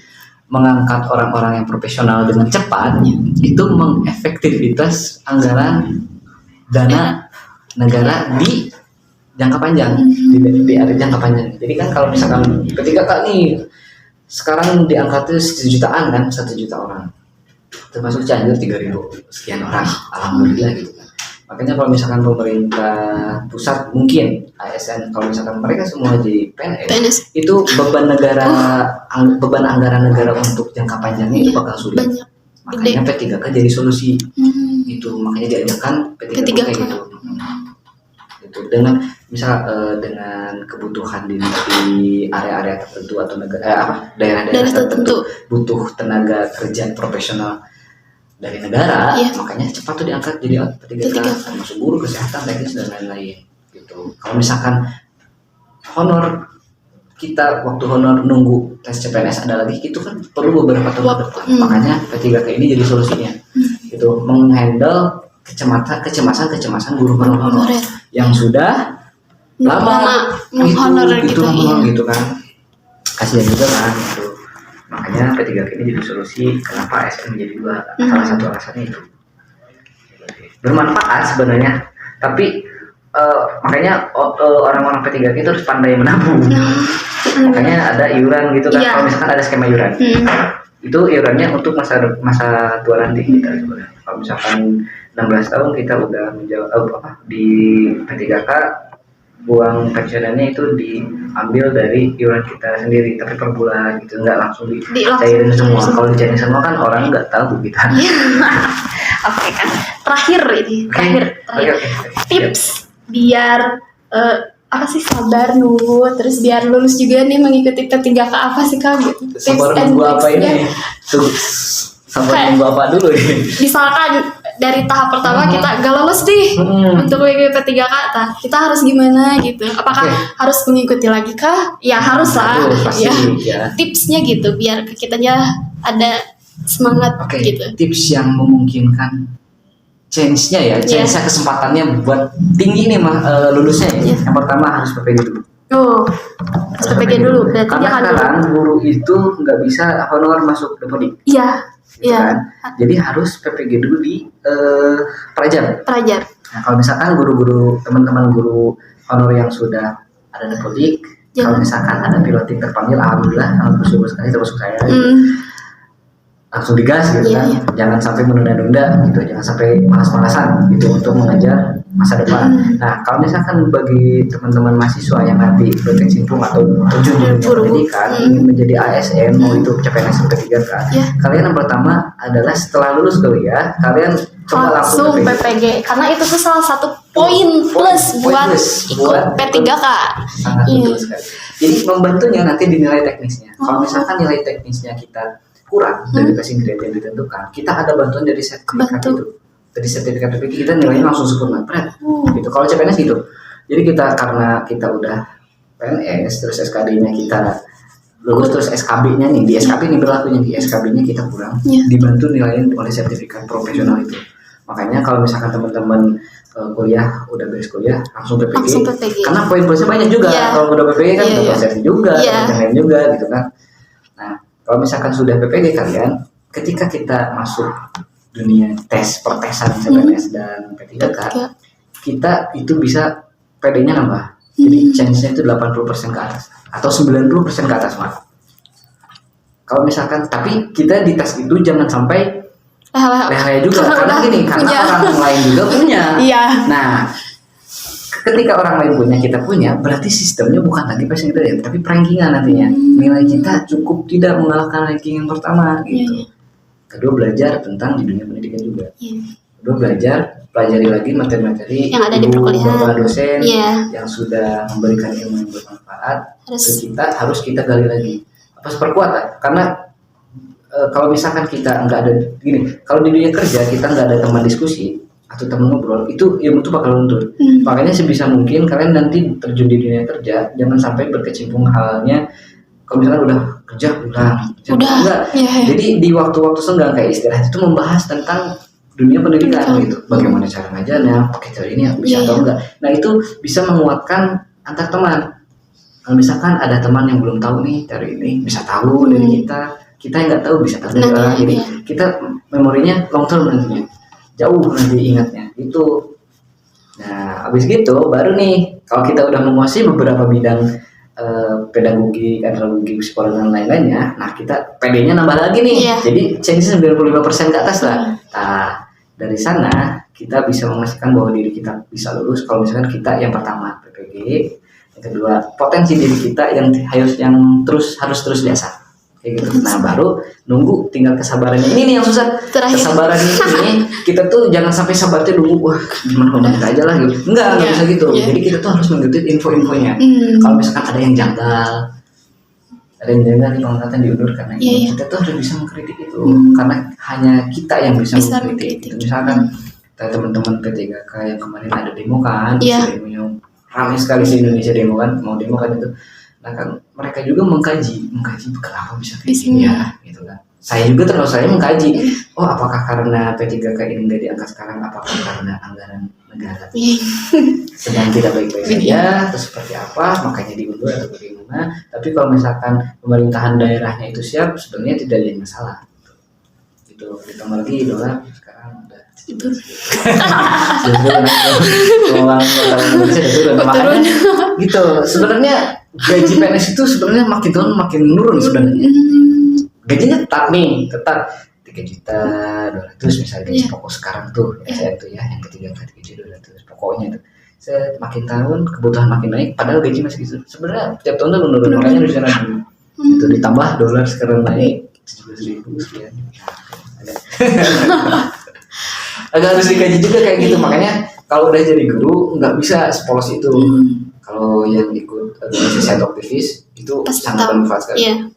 mengangkat orang-orang yang profesional dengan cepat, itu mengefektivitas anggaran dana negara di jangka panjang, di area jangka panjang. Jadi kan kalau misalkan P3K nih sekarang diangkat itu 1 jutaan kan, 1 juta orang, termasuk Cianjur 3.000 sekian orang, alhamdulillah gitu kan. Makanya kalau misalkan pemerintah pusat mungkin ASN, kalau misalkan mereka semua jadi PNS, itu beban negara, beban anggaran negara untuk jangka panjangnya itu bakal sulit. Makanya P3K jadi solusi. Itu makanya diajarkan P3K kayak gitu. Itu dengan misal dengan kebutuhan di area-area tertentu atau daerah-daerah tertentu butuh tenaga kerja profesional dari negara, makanya cepat tuh diangkat jadi P3K, termasuk guru, kesehatan, teknis dan lain-lain gitu. Kalau misalkan honor kita waktu honor nunggu tes CPNS ada lagi, itu kan perlu beberapa tahun ke depan. Makanya P3K ini jadi solusinya gitu, menghandle kecemasan guru honor yang sudah lama menghonorer gitu kan, kasihan juga kan gitu. Makanya P3K ini jadi solusi kenapa ASN menjadi 2, salah satu alasannya itu bermanfaat sebenarnya, tapi makanya orang-orang P3K itu harus pandai menabung. Makanya ada iuran gitu kan, kalau misalkan ada skema iuran, itu iurannya untuk masa tua nanti kita sebenarnya. Kalau misalkan 16 tahun kita udah di P3K, uang pensiunannya itu diambil dari iuran kita sendiri, tapi per bulan gitu, nggak langsung dicairin semua. Kalau dicairin semua kan orang nggak tahu gitu. Oke kan, terakhir tips biar sabar nunggu, terus biar lulus juga nih mengikuti P3K apa sih Kak gitu? Sabar nunggu apa ini? Sabar nunggu apa dulu ini? Misalkan dari tahap pertama kita gak lolos nih untuk mengikuti P3K, kita harus gimana gitu? Apakah harus mengikuti lagi kah? Ya harus lah. Ya. Tipsnya gitu biar kitanya ada semangat gitu. Tips yang memungkinkan chance-nya ya, chance-nya kesempatannya buat tinggi nih lulusnya ya. Yang pertama harus PPG dulu. Harus PPG dulu. Karena sekarang guru itu nggak bisa honor masuk Depodik. Kan? Jadi harus PPG dulu di Prajar. Nah, kalau misalkan teman-teman guru honor yang sudah ada Depodik, kalau misalkan ada piloting terpanggil, alhamdulillah, bersyukur sekali termasuk saya. Langsung digas gitu kan, jangan sampai menunda-nunda gitu, jangan sampai malas-malasan gitu untuk mengajar masa depan. Nah kalau misalkan bagi teman-teman mahasiswa yang nanti berkecimpung atau terjun di pendidikan ingin menjadi ASN, mau itu CPNS atau P3K, kalian yang pertama adalah setelah lulus kuliah, kalian coba langsung PPG karena itu tuh salah satu poin plus buat ikut P3K. Sangat betul sekali. Jadi membantunya nanti di nilai teknisnya. Kalau misalkan nilai teknisnya kita kurang dari passing grade yang ditentukan, kita ada bantuan dari sertifikat itu. Dari sertifikat PPG kita nilainya langsung sempurna. Gitu. Kalau CPNS gitu. Jadi kita karena kita udah PNS terus SKD-nya kita lulus terus SKB-nya nih, di SKB ini berlakunya di SKB-nya kita kurang dibantu nilainya oleh sertifikat profesional itu. Makanya kalau misalkan teman-teman kuliah udah beres kuliah langsung PPG. Karena poin-poinnya banyak juga. Kalau udah PPG kan udah prosesnya juga, lain juga gitu kan. Nah, kalau misalkan sudah PPG kalian, ketika kita masuk dunia tes pertesan CPNS dan P3K, kita itu bisa PD-nya nambah. Jadi chance-nya itu 80% ke atas atau 90% ke atas, Mak. Kalau misalkan, tapi kita di tes itu jangan sampai leha juga karena orang lain juga punya. Nah, ketika orang lain punya, kita punya, berarti sistemnya bukan lagi passing grade, tapi rankingan nantinya. Nilai kita cukup tidak mengalahkan ranking yang pertama gitu. Kedua, belajar tentang di dunia pendidikan juga. Kedua, pelajari lagi materi-materi yang ada di perkuliahan, bapak dosen yang sudah memberikan ilmu yang bermanfaat. Harus kita gali lagi. Apa perkuat? Karena kalau misalkan kita nggak ada gini, kalau di dunia kerja kita nggak ada teman diskusi atau teman ngobrol, itu ilmu itu bakal luntur. Makanya sebisa mungkin kalian nanti terjun di dunia kerja, jangan sampai berkecimpung halnya kalau misalkan udah kerja enggak. Jadi di waktu-waktu senggang kayak istirahat itu membahas tentang dunia pendidikan gitu, bagaimana cara ngajarnya, pakai cara ini bisa atau enggak. Nah itu bisa menguatkan antar teman. Kalau misalkan ada teman yang belum tahu nih dari ini, bisa tahu dari kita yang nggak tahu bisa tahu dari orang. Jadi kita memorinya long term nantinya, jauh nanti ingatnya itu. Nah abis gitu baru nih kalau kita udah menguasai beberapa bidang pedagogi, andragogi, psikologi dan lain-lainnya, nah kita PD-nya nambah lagi nih. Jadi chance 95% ke atas lah. Nah dari sana kita bisa memastikan bahwa diri kita bisa lulus kalau misalkan kita yang pertama PPG, yang kedua potensi diri kita yang harus terus biasa kayak gitu. Nah baru nunggu, tinggal kesabarannya ini nih yang susah. Kesabaran ini kita tuh jangan sampai sabarnya dulu wah gimana ngomong aja lah gitu. Enggak bisa gitu. Jadi kita tuh harus mengikuti info-infonya. Kalau misalkan ada yang janggal nih pengangkatan diundur karena ini, kita tuh harus bisa mengkritik itu. Karena hanya kita yang bisa mengkritik. Misalkan teman-teman P3K yang kemarin ada demo kan, demonya ramai sekali di Indonesia demo kan, mau demo kan itu. Nah kan mereka juga mengkaji kenapa bisa kayak gini ya gitu kan. Saya juga termasuk saya mengkaji, apakah karena P3K ini nggak diangkat sekarang, apakah karena anggaran negara sedang tidak baik-baik saja atau seperti apa makanya diundur atau bagaimana. Tapi kalau misalkan pemerintahan daerahnya itu siap, sebenarnya tidak ada masalah gitu. Ditambah lagi dolar sekarang udah itu gitu. Sebenarnya gaji PNS itu sebenarnya makin tahun makin menurun sebenarnya. Gajinya tetap 3.200.000 misalnya gaji pokok sekarang tuh saya tuh ya yang ketiga 3.200.000 pokoknya itu. Makin tahun kebutuhan makin naik padahal gaji masih gitu. Sebenarnya tiap tahun tuh menurun, makanya di sana dulu. Itu ditambah dolar sekarang naik 17.000 sekian. Agak harus dikaji juga kayak gitu. Makanya kalau udah jadi guru nggak bisa sepolos itu. Kalau yang ikut organisasi aktivis itu sangat bermanfaat sekali.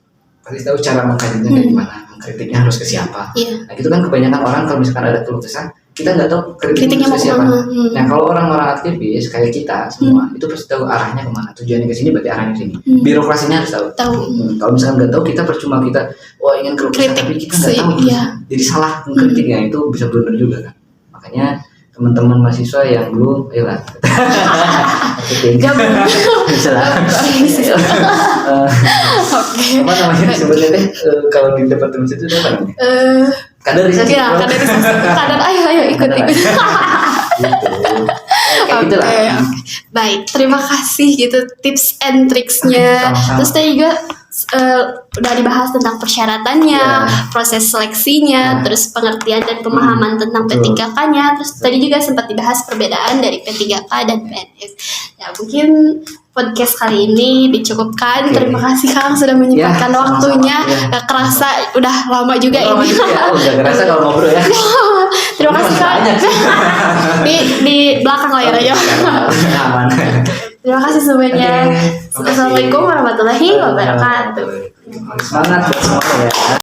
Pasti tahu cara mengkajinya kayak gimana, mengkritiknya harus ke siapa. Nah itu kan kebanyakan orang kalau misalkan ada keluh kesah, kita nggak tahu kritiknya harus ke siapa. Nah kalau orang-orang aktivis kayak kita semua itu pasti tahu arahnya kemana, tujuannya ke sini berarti arahnya ke sini. Birokrasinya harus tahu. Kalau misalkan nggak tahu, kita percuma kita ingin keluh kesah tapi kita nggak tahu. Jadi salah mengkritiknya itu bisa blunder juga kan. Makanya teman-teman mahasiswa yang belum, ayolah. Apa namanya sebenarnya kalau di departemen itu apa namanya? Kaderisasi. Kadar ayo ikut. Gitu. Baik, terima kasih gitu tips and tricksnya. Terus tadi juga udah dibahas tentang persyaratannya, proses seleksinya, terus pengertian dan pemahaman tentang P3K-nya. Terus tadi juga sempat dibahas perbedaan dari P3K dan PNS. Ya mungkin podcast kali ini dicukupkan. Terima kasih Kang sudah menyempatkan waktunya. Gak kerasa udah lama juga ini. Udah kerasa kalau ngobrol ya. Terima kasih Kang. semuanya. Oke, makasih. Assalamualaikum warahmatullahi wabarakatuh. Semangat buat semuanya ya.